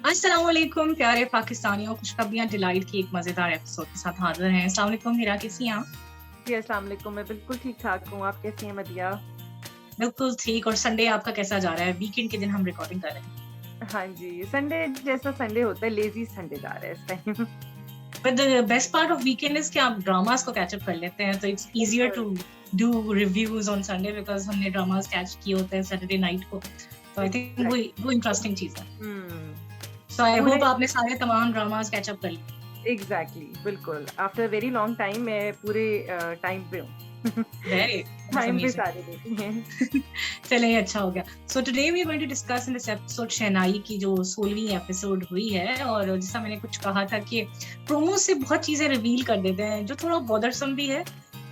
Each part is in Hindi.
अस्सलाम वालेकुम प्यारे पाकिस्तानियों, खुशखबरियाँ डिलाइट की एक मज़ेदार एपिसोड के साथ हाज़िर हैं। अस्सलाम वालेकुम मीरा, कैसी हैं आप? जी, अस्सलाम वालेकुम। मैं बिल्कुल ठीक-ठाक हूँ, आप कैसी हैं मदिया? बिल्कुल ठीक। और संडे आपका कैसा जा रहा है? वीकेंड के दिन हम रिकॉर्डिंग कर रहे हैं। हाँ जी, संडे जैसा संडे होता है, लेज़ी संडे जा रहा है इस time. But the best part of weekend is कि आप ड्रामास को कैच अप कर लेते हैं, तो इट्स ईज़ियर बिल्कुल। To do reviews on Sunday because हमने ड्रामास कैच किए होते हैं सैटरडे नाइट को। तो आई थिंक एग्ज़ैक्टली। वो इंटरेस्टिंग चीज़ है। हुँ, सो आई पूरे होप आपने सारे तमाम ड्रामास कैच अप कर लिए। एग्ज़ैक्टली, बिल्कुल। After a very long time मैं पूरे टाइम पे हूँ। वेरी दैट्स टाइम पे अमेजिंग। सारे देखे हैं। चलिए अच्छा हो गया। So today we are going to discuss in this episode शहनाई की जो 16वीं एपिसोड हुई है, और जैसा मैंने कुछ कहा था कि प्रोमो से बहुत चीज़ें रिवील कर देते हैं जो थोड़ा बॉदरसम भी है,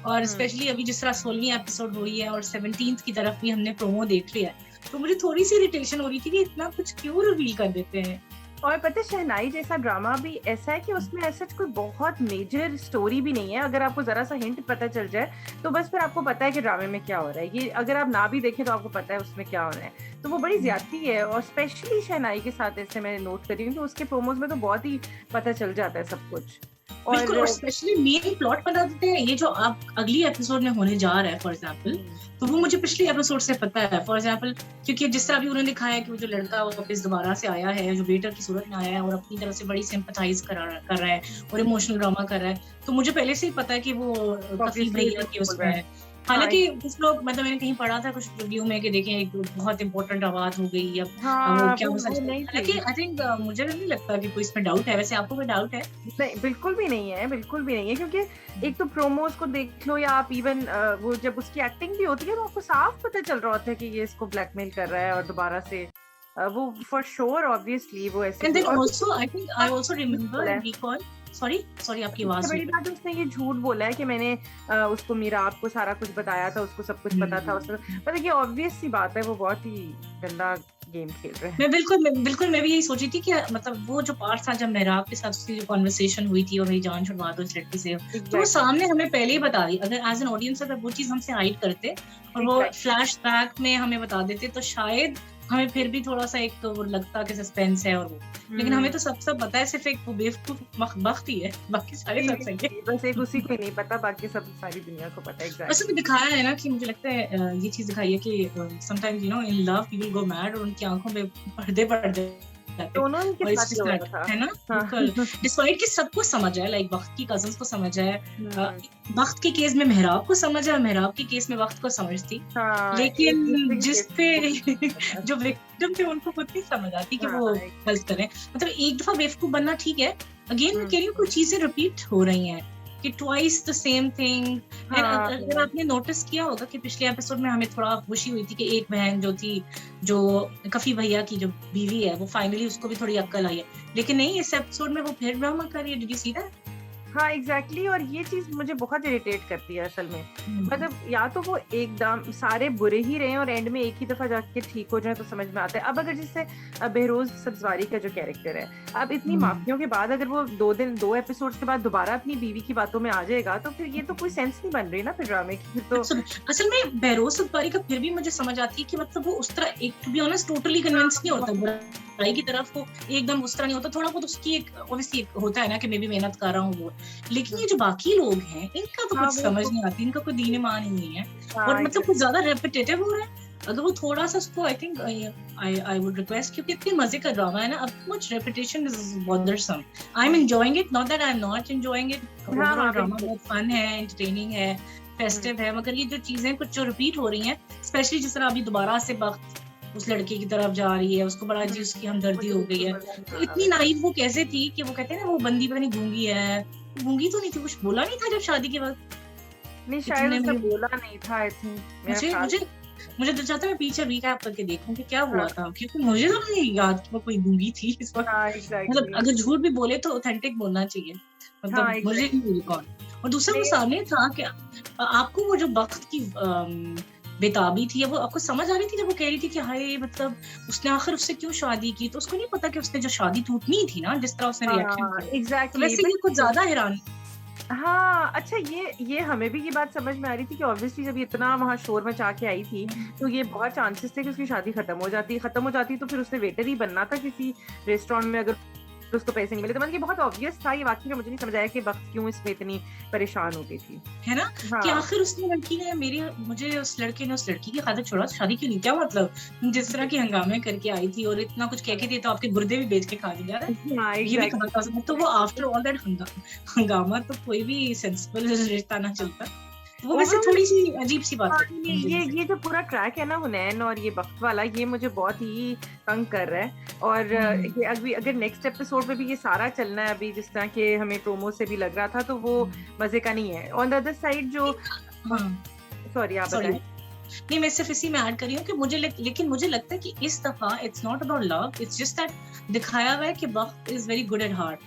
और हुँ। स्पेशली अभी जिस तरह 16वीं एपिसोड हुई है और 17th की तरफ भी हमने प्रोमो देख लिया है, तो मुझे थोड़ी-सी इरिटेशन हो रही थी कि इतना कुछ क्यों रिवील कर देते हैं? और पता है शहनाई जैसा ड्रामा भी ऐसा है कि उसमें ऐसा कोई बहुत मेजर स्टोरी भी नहीं है। अगर आपको ज़रा-सा हिंट पता चल जाए, तो बस फिर आपको पता है कि ड्रामे में क्या हो रहा है। ये अगर आप ना भी देखें तो आपको पता है उसमें क्या हो रहा है। तो वो बड़ी ज़्यादती है और स्पेशली शहनाई के साथ ऐसे मैं नोट कर रही हूँ कि उसके प्रोमोज़ में तो बहुत ही पता चल जाता है सब कुछ। बिल्कुल, और और स्पेशली मेन प्लॉट बता देते हैं, ये जो आप अगली एपिसोड में होने जा रहा है फॉर एग्जांपल, हुँ, तो वो मुझे पिछले एपिसोड से पता है। फॉर एग्जांपल क्योंकि जिस तरह अभी उन्होंने दिखाया है कि वो जो लड़का वापस दोबारा से आया है, जो वेटर की सूरत में आया है और अपनी तरफ से बड़ी सिंपैथाइज कर रहा है और इमोशनल ड्रामा कर रहा है, तो मुझे पहले से ही पता है कि वो कफी ऑब्वियसली भैया झूठ की बोल रहा उसमें है। है। हाँ, हालाँकि कुछ लोग, मतलब मैंने कहीं पढ़ा था कुछ रिव्यू में कि देखें एक बहुत इम्पोर्टेंट बात हो गई, अब वो हाँ, क्या वो वो सच में, नहीं हालाँकि थी। आई थिंक मुझे नहीं लगता कि कोई इसमें डाउट है। वैसे आपको कोई डाउट है? नहीं, बिल्कुल भी नहीं है, बिल्कुल भी नहीं है क्योंकि एक तो प्रोमोज़ को देख लो या आप इवन वो जब उसकी एक्टिंग भी होती है तो आपको साफ पता चल रहा होता है कि ये इसको ब्लैकमेल कर रहा है और दोबारा से वो फॉर श्योर ऑब्वियसली वो ऐसे And कोई then और also, I think I also झूठ remember बोला है। and recall. Sorry, आपकी सबसे आवाज़ बड़ी नहीं बात है उसने ये झूठ बोला है कि मैंने उसको मीराब को सारा कुछ बताया था, उसको सब कुछ पता था। उसने बनी। मतलब ये ऑब्वियस सी बात है, वो बहुत ही गंदा गेम खेल रहे हैं। मैं भी यही सोची थी कि मतलब वो जो पार्ट था जब मेहराब के साथ उसकी जो कन्वर्सेशन हुई थी और मेरी जान छुड़वा दो इस लड़की से, तो वो एग्ज़ैक्टली, सामने हमें पहले ही बता दी। अगर एज़ एन ऑडियंस अगर वो चीज़ हमसे हाइड करते और वो एग्ज़ैक्टली। फ्लैशबैक में हमें बता देते, तो शायद हमें फिर भी थोड़ा-सा एक वो लगता कि सस्पेंस है और वो। लेकिन हमें हुँ। तो सब पता है, सिर्फ़ एक वो बेवकूफ बख्त ही है, बाकी सारे जी, सब सही है। जी, बस एक उसी को ही नहीं पता, बाकी सब सारी दुनिया को पता है, वैसे भी एग्ज़ैक्टली। दिखाया है ना कि मुझे लगता है ये चीज़ दिखाई है कि sometimes in love people go mad, और उनकी आँखों में पर्दे पड़ जाते हैं। दोनों ही के और इट्स साथ ये जस्ट हो दैट, रहा था। है ना? बिल्कुल, हाँ। डिस्पाइट कि सबको समझ है, लाइक वक़्त की कज़िन्स को समझ है, अ, हुँ, वक़्त के केस में मेहराब को समझ है और मेहराब के केस में वक़्त को समझ थी। हाँ, एक-दूसरे लेकिन के जिस केस पे में वो भी नहीं पता। जो विक्टिम थे उनको खुद नहीं समझ आती कि वो हाँ, गलत कर रहे हैं। मतलब एक दफ़ा बेवकूफ़ बनना ठीक है, अगेन मैं हुँ, कह रही हूँ कुछ चीज़ें रिपीट हो रही हैं कि twice the same thing. And हाँ, अगर आपने नोटिस किया होगा कि पिछले एपिसोड में हमें थोड़ा खुशी हुई थी कि एक बहन जो थी, जो कफ़ी भैया की जो बीवी है, वो फाइनली उसको भी थोड़ी अक्ल आई है। लेकिन नहीं, इस एपिसोड में वो फिर ड्रामा कर रही है। Did you see that? हाँ, एग्ज़ैक्टली और ये चीज़ मुझे बहुत इरिटेट करती है असल में। हुँ। मतलब या तो वो एकदम सारे बुरे ही रहें और एंड में एक ही दफ़ा जाके ठीक हो जाएँ तो समझ में आता है। अब अगर जैसे बहरोज़ सब्ज़वारी का जो कैरेक्टर है, अब इतनी हुँ। माफ़ियों के बाद अगर वो 2 एपिसोड्स के बाद दोबारा अपनी बीवी की बातों में आ जाएगा, तो फिर ये तो कोई सेंस नहीं बन रही ना फिर ड्रामे की फिर तो असल में बहरोज़ सत्तारी का फिर भी मुझे समझ आती है कि मतलब वो उस तरह, एक to be honest, totally convince नहीं होता बुराई की तरफ, वो एकदम उस तरह नहीं होता। थोड़ा बहुत उसकी एक ऑब्वियसली एक होता है ना कि मैं भी मेहनत कर रहा हूँ वो। लेकिन ये जो बाकी लोग हैं, इनका तो हाँ, कुछ वो समझ तो नहीं आती, इनका कोई दीन ईमान ही नहीं है, और हाँ, मतलब कुछ एग्ज़ैक्टली। ज़्यादा रेपिटेटिव हो रहा है। अगर वो थोड़ा-सा उसको, I think I would request, क्योंकि इतने मज़े का ड्रामा है ना, अब too much repetition is bothersome. I am hmm. Enjoying it, not that I am not enjoying it. हाँ, ओवरऑल हाँ, ड्रामा बिल्कुल। बहुत फन है, एंटरटेनिंग है, हुँ, फेस्टिव है, मगर ये जो चीज़ें कुछ जो रिपीट हो रही हैं, स्पेशली जिस तरह अभी दोबारा से वक़्त उस लड़के की तरफ जा रही है, उसको बड़ा हुँ। अजीब उसकी हमदर्दी मुझे हो गई बिल्कुल है। पसंद तो हाँ, इतनी नाइव वो कैसे थी कि वो कहते हैं ना वो बंदी पता नहीं गूंगी है। गूंगी तो नहीं थी, कुछ बोला नहीं था जब शादी के वक़्त? नहीं कि शायद तुमने उसने मुझे बोला नहीं था आई थिंक मेरा मुझे ख़्याल मुझे मुझे दिल चाहता है मैं पीछे रिकैप करके देखूँ कि क्या हाँ, हुआ था? क्योंकि मुझे तो नहीं याद कि वो कोई गूंगी थी इस वक़्त। हाँ, मतलब एग्ज़ैक्टली अगर झूठ भी बोले तो ऑथेंटिक बोलना चाहिए। हाँ, मतलब मुझे एग्ज़ैक्टली नहीं रिकॉल। और दूसरा वो नहीं सामने था कि आपको वो जो वक़्त की बेताबी थी, वो आपको समझ आ रही थी जब वो कह रही थी कि हाय, मतलब उसने आखिर उससे क्यों शादी की? तो उसको नहीं पता कि उसने जो शादी टूटनी थी ना, जिस तरह उसने रिएक्शन हाँ, किया। तो एग्ज़ैक्टली वैसे ये कुछ बिल्कुल। ज़्यादा हैरान हाँ, अच्छा ये हमें भी ये बात समझ में आ रही थी कि ऑब्वियसली जब ये इतना वहाँ शोर मचा के आई थी, तो ये बहुत चांसेस थे कि उसकी शादी खत्म हो जाती तो फिर उसने वेटर ही बनना था किसी रेस्टोरेंट में, अगर उसको पैसे नहीं मिले तो मतलब ये बहुत ऑब्वियस था। ये वाकई में मुझे नहीं समझ आया कि वक्त क्यों इसमें इतनी परेशान होती थी, है ना? कि हाँ। आखिर उसने लड़की ने मुझे उस लड़के ने उस लड़की की खातिर छोड़ा, तो शादी क्यों नहीं? क्या मतलब? जिस तरह के हंगामे करके आई थी और इतना कुछ कह के दिया, तो आपके गुर्दे भी बेच के खा लिया यार, हाँ, ये भी एग्जैक्टली। कहा था उसने। तो वो आफ्टर ऑल दैट हंगामा तो कोई भी सेंसिबल रिश्ता ना चलता। वो वैसे ओवरऑल थोड़ी सी अजीब सी बात हाँ, लगती है मुझे वैसे। ये जो पूरा ट्रैक है ना हुनैन और ये वक्त वाला, ये मुझे बहुत ही तंग कर रहा है। और ये अभी अगर नेक्स्ट एपिसोड में भी ये सारा चलना है अभी जिस तरह के हमें प्रोमो से भी लग रहा था, तो वो मजे का नहीं है। ऑन द अदर साइड जो हाँ, सॉरी आप सॉरी। बताएं। नहीं, मैं सिर्फ इसी में ऐड कर रही हूँ कि लेकिन मुझे लगता है कि इस दफा it's not about love, it's just that दिखाया हुआ है कि वक्त is very good at heart.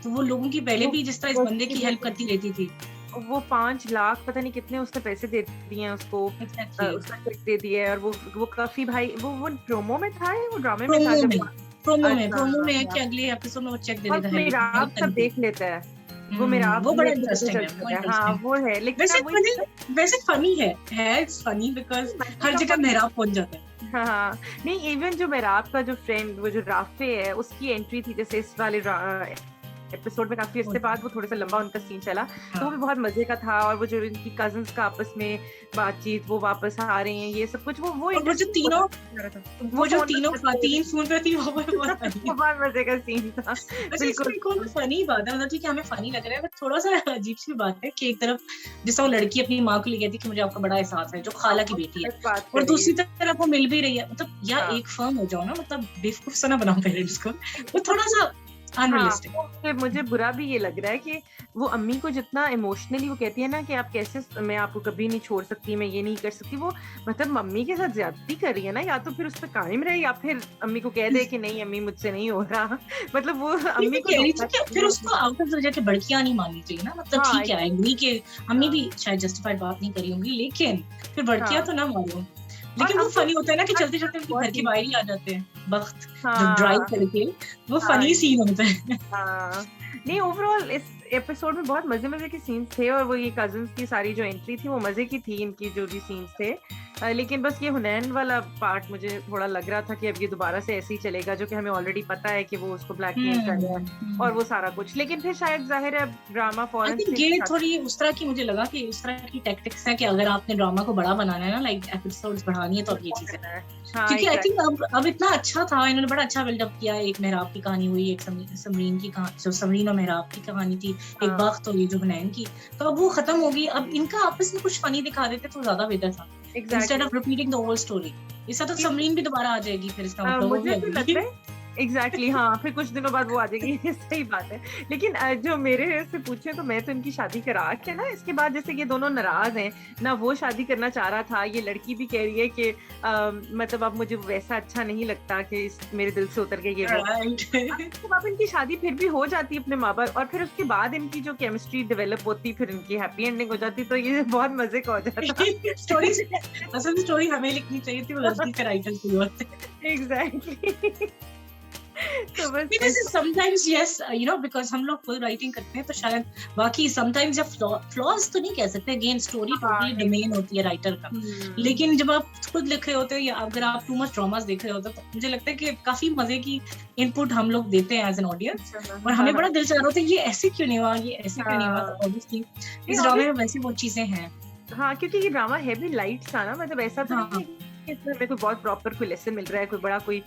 तो वो लोगों की पहले भी जिस तरह इस बंदे की हेल्प करती रहती थी। वो 5 लाख पता नहीं कितने उसने पैसे दे दिए हैं उसको, Exactly. उसका चेक दे दिया है। और वो काफी भाई वो प्रोमो में था या वो ड्रामे में था प्रोमो जब में अच्छा प्रोमो में है कि अच्छा। अगले एपिसोड में वो चेक दे और देता है, मेराब हेल्प सब करने देख लेता है, की। वो मेराब वो बड़ा लेके पता इंटरेस्टिंग है, चलता वो है। हाँ इंटरेस्टिंग। वो है, लेकिन वैसे अब वही वैसे फनी है इट्स फनी बिकॉज हर जगह मेहराब पहुंच जाता है। हाँ। नहीं, इवन जो मेराब का जो फ्रेंड वो जो राफे है उसकी एंट्री थी जैसे इस वाले एपिसोड में, काफी इससे बाद वो थोड़ा सा लंबा उनका सीन चला, तो वो भी बहुत मजे का था। और वो जो इनकी कजिन्स का आपस में बातचीत, वो वापस आ रहे हैं, ये सब कुछ वो और वो जो तीनों तीन फोन पे थी, वो बहुत फनी। बहुत मजे का सीन था। अच्छा, बिल्कुल इसमें कौन फनी बात है, मतलब ठीक है हमें फनी लग रहा है, बट थोड़ा सा अजीब सी बात है कि एक तरफ जैसा वो लड़की अपनी माँ को ले कहती कि मुझे आपका बड़ा एहसास है, जो खाला की बेटी है, बात और कर रही दूसरी है। तरफ वो मिल भी रही है। मतलब या हाँ। एक फर्म हो जाओ ना, मतलब बेवकूफ सा ना बनाओ पेरेंट्स को, वो थोड़ा सा हाँ, अनरियलिस्टिक। फिर मुझे बुरा भी ये लग रहा है कि वो अम्मी को जितना इमोशनली वो कहती है ना कि आप कैसे, मैं आपको कभी नहीं छोड़ सकती, मैं ये नहीं कर सकती, वो मतलब मम्मी के साथ ज्यादती कर रही है ना। या तो फिर उस पर कायम रहे या फिर अम्मी को कह दे कि नहीं अम्मी मुझसे नहीं हो रहा मतलब वो अम्मी को कह रही थी कि फिर उसको आउट ऑफ वजह के भड़कियां नहीं माननी चाहिए ना, मतलब हाँ ठीक है आई एग्री कि अम्मी हाँ भी शायद जस्टिफाइड बात नहीं करी होंगी, लेकिन फिर भड़कियां हाँ। तो ना मारो। और लेकिन वो अब तो फनी होता है ना कि चलते चलते उनके घर के बहुत बाहर ही आ जाते हैं वक्त, जो ड्राइव हाँ करके, वो हाँ फनी सीन होता है। हाँ। नहीं, ओवरऑल इस एपिसोड में बहुत मजे मजे के सीन्स थे। और वो ये कजिन्स की सारी जो एंट्री थी वो मजे की थी, इनकी जो भी सीन्स थे। लेकिन बस ये हुनैन वाला पार्ट मुझे थोड़ा लग रहा था कि अब ये दोबारा से ऐसे ही चलेगा, जो कि हमें ऑलरेडी पता है कि वो उसको ब्लैकमेल कर रहा है और वो सारा कुछ। लेकिन फिर शायद जाहिर है ड्रामा आई फौरन थिंक से ये थोड़ी उस तरह की, मुझे लगा कि उस तरह की टैक्टिक्स है कि अगर आपने ड्रामा को बड़ा बनाना है ना, लाइक एपिसोड्स बढ़ानी है, तो अब ये चीजें, करना है। हाँ क्योंकि आई एग्जैक्टली। थिंक अब इतना अच्छा था, इन्होंने बड़ा अच्छा बिल्डअप किया। एक मेहराब की कहानी हुई, एक समरीन की कहानी, जो समरीन और मेहराब की कहानी थी, एक हाँ वक्त और ये जो हुनैन की, तो अब वो खत्म होगी। अब इनका आपस में कुछ फनी दिखा देते तो ज्यादा बेहतर था, instead exactly. Of repeating the whole story. इसका तो समरीन भी दोबारा आ जाएगी, फिर इसका मतलब वो भी मुझे आ तो जाएगी। लगता है एग्जैक्टली हाँ, फिर कुछ दिनों बाद वो आ जाएगी सही बात है। लेकिन जो मेरे से पूछे तो मैं तो इनकी शादी करा के ना, इसके बाद जैसे ये दोनों नाराज हैं ना, वो शादी करना चाह रहा था, ये लड़की भी कह रही है कि मतलब अब मुझे वैसा अच्छा नहीं लगता कि मेरे दिल से उतर गया ये वो। राइट। तो अब इनकी शादी फिर भी हो जाती अपने माँ बाप, और फिर उसके बाद इनकी जो केमिस्ट्री डेवलप होती, फिर इनकी हैप्पी एंडिंग हो जाती, तो ये बहुत मजे का हो जाता। स्टोरी असल स्टोरी हमें लिखनी चाहिए थी, वो गलती से राइटर की होती। एग्जैक्टली। तो बस Because sometimes yes, you know, because हम लोग खुद राइटिंग करते हैं तो शायद बाकी sometimes जब फ्लॉज तो नहीं कह सकते, अगेन स्टोरी टोटली डोमेन होती है राइटर का, लेकिन जब आप खुद लिख रहे होते हो या अगर आप टू मच ड्रामास देख रहे होते हो, तो मुझे लगता है कि काफी मजे की इनपुट हम लोग देते हैं एज एन ऑडियंस, और हमें बड़ा दिल चाह रहा होता है ये ऐसे क्यों नहीं हुआ, ये ऐसे क्यों नहीं हुआ। तो ऑब्वियसली इस ड्रामे में वैसे वो चीजें हैं। हाँ, क्योंकि ये ड्रामा है भी लाइट सा ना, मतलब ऐसा तो नहीं है कि इसमें हमें कोई बहुत प्रॉपर कोई लेसन मिल रहा है, कोई बड़ा कोई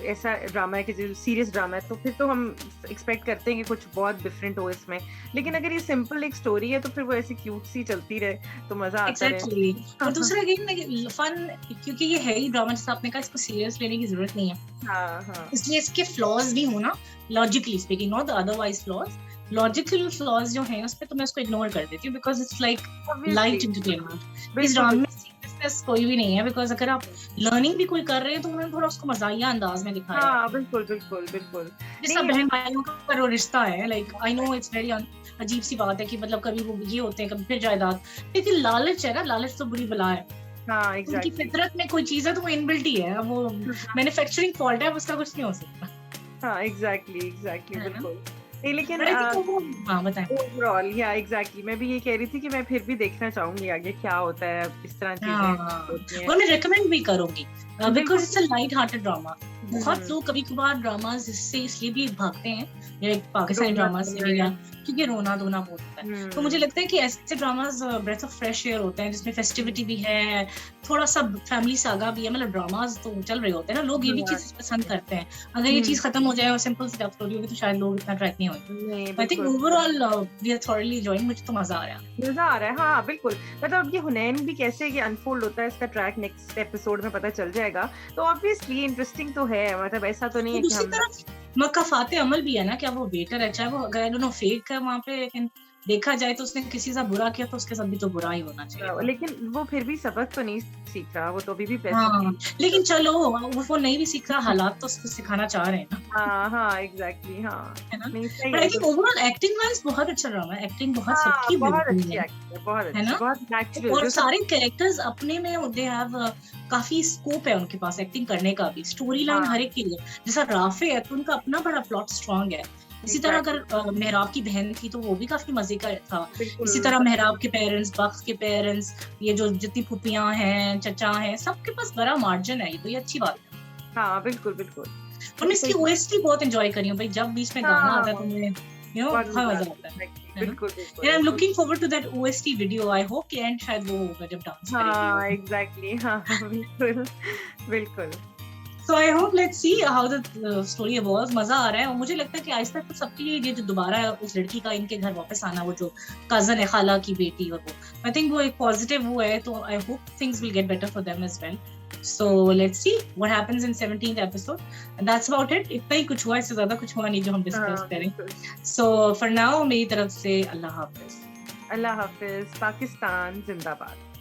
ऐसा ड्रामा है कि जो सीरियस ड्रामा है, तो फिर तो हम एक्सपेक्ट करते हैं कि कुछ बहुत डिफरेंट हो इसमें। लेकिन अगर ये सिंपल एक स्टोरी है तो फिर वो ऐसी क्यूट सी चलती रहे तो मजा आता है। Exactly. और दूसरा अगेन फन, क्योंकि ये है ही ड्रामा, जैसे आपने कहा, इसको सीरियस लेने की जरूरत नहीं है, हाँ हाँ इसलिए इसके फ्लॉज भी हो ना, logically speaking, not the otherwise flaws, logical flaws जो हैं उस पे तो मैं उसको इग्नोर कर देती हूँ, because it's like light entertainment. इस ड्रामा में सीरियसनेस कोई भी नहीं है, बिकॉज अगर आप लर्निंग भी कोई कर रहे हैं तो उन्होंने थोड़ा उसको मजाकिया अंदाज में दिखाया। हाँ बिल्कुल बिल्कुल बिल्कुल। जैसा बहन भाइयों का जो रिश्ता है, like I know it's very अजीब सी बात है कि मतलब कभी वो ये होते हैं, कभी फिर जायदाद, लेकिन लालच है ना, लालच तो बुरी बला है। हाँ उनकी एग्जैक्टली। फितरत में कोई चीज है तो वो इनबिल्ट ही है, वो मैन्युफैक्चरिंग फॉल्ट है, उसका कुछ नहीं हो सकता। हाँ एग्जैक्टली है ना? बिल्कुल। नहीं लेकिन बट आई थिंक वो, हाँ बताएं। ओवरऑल या एग्जैक्टली मैं भी ये कह रही थी कि मैं फिर भी देखना चाहूंगी आगे क्या होता है, इस तरह चीजें हाँ, होती हैं। और मैं रिकमेंड भी करूंगी बिकॉज बिल्कुल। It's a light hearted drama. बहुत हम्म, लोग कभी कभार ड्रामाज इससे इसलिए भी भागते हैं, ये पाकिस्तानी रोना ड्रामा धोना से, है। या क्योंकि रोना धोना बहुत होता है। तो मुझे हम्म, लगता है कि ऐसे dramas breath of fresh air होते हैं, जिसमें फेस्टिविटी भी है, थोड़ा सा फैमिली सागा भी है। मतलब ड्रामाज तो चल रहे होते हैं ना, लोग ये भी हाँ, चीज पसंद करते हैं। अगर ये हम्म, चीज खत्म हो जाए और सिंपल सी लव स्टोरी होगी तो शायद लोग इतना अट्रैक्ट नहीं होंगे। नहीं आई थिंक बिल्कुल overall we are thoroughly enjoying, मुझे तो मजा आ रहा है। मजा आ रहा है, हाँ बिल्कुल। मतलब ये हुनैन भी कैसे ये अनफोल्ड होता है, इसका ट्रैक नेक्स्ट एपिसोड में पता चल जाएगा। तो ऑब्वियसली इंटरेस्टिंग तो है, मतलब ऐसा तो नहीं और है कि दूसरी हम तरफ मकाफात अमल भी है ना, क्या वो बेटर है, चाहे वो अगर आई डोंट नो फेक है वहां पे, लेकिन देखा जाए तो उसने किसी से बुरा किया तो उसके साथ भी तो बुरा ही होना चाहिए था। लेकिन वो फिर भी सबक तो नहीं सीख रहा, वो तो अभी भी पैसों हाँ, की। लेकिन चलो वो नहीं भी सीख रहा, हालात तो उसको सिखाना चाह रहे हैं ना, हाँ हाँ एग्जैक्टली हाँ। है ना। नहीं सही बट है आई तो। थिंक ओवरऑल एक्टिंग वाइज बहुत अच्छा ड्रामा है, एक्टिंग बहुत हाँ सबकी बहुत बेहतरीन अच्छी है एक्टिंग है, बहुत है अच्छी, ना। बहुत नेचुरल और जो सब। सारे कैरेक्टर्स अपने में दे हैव काफी स्कोप है उनके पास एक्टिंग करने का भी, स्टोरी लाइन हर हाँ एक के लिए। जैसा राफे है तो उनका अपना बड़ा प्लॉट स्ट्रांग है। इसी तरह अगर एग्जैक्टली मेहराब की बहन थी तो वो भी काफी मजे का था। बिल्कुल इसी तरह सबके। मेहराब के पेरेंट्स, बख्श के पेरेंट्स, ये जो जितनी फुफियां हैं, चचा हैं, सबके पास बड़ा मार्जिन है, ये तो ये अच्छी बात है। हाँ बिल्कुल बिल्कुल। और मैं बिल्कुल इसकी सही। ओएसटी बहुत एंजॉय करी हूँ भाई, जब बीच में गाना आता है तो हाँ मुझे बहुत बहुत मजा मजा आता आता है exactly, है ना। बिल्कुल And बिल्कुल I'm बिल्कुल। looking forward to that OST video. I hope कि एंड शायद वो होगा जब डांस करेगी वो। हाँ एग्जैक्टली हाँ बिल्कुल बिल्कुल। So I hope let's see how the story evolves. मजा आ रहा है और मुझे लगता है कि आहिस्ता तो सबके लिए ये जो दोबारा उस लड़की का इनके घर वापस आना, वो जो कजन है, खाला की बेटी, और वो I think वो एक पॉजिटिव वो है, तो I hope things will get better for them as well. So let's see what happens in 17th episode. And that's about it. इतना ही कुछ हुआ, इससे ज्यादा कुछ हुआ नहीं जो हम डिस्कस हाँ करें। बिल्कुल। So for now मेरी तरफ से अल्लाह हाफिज। अल्लाह हाफिज, पाकिस्तान जिंदाबाद।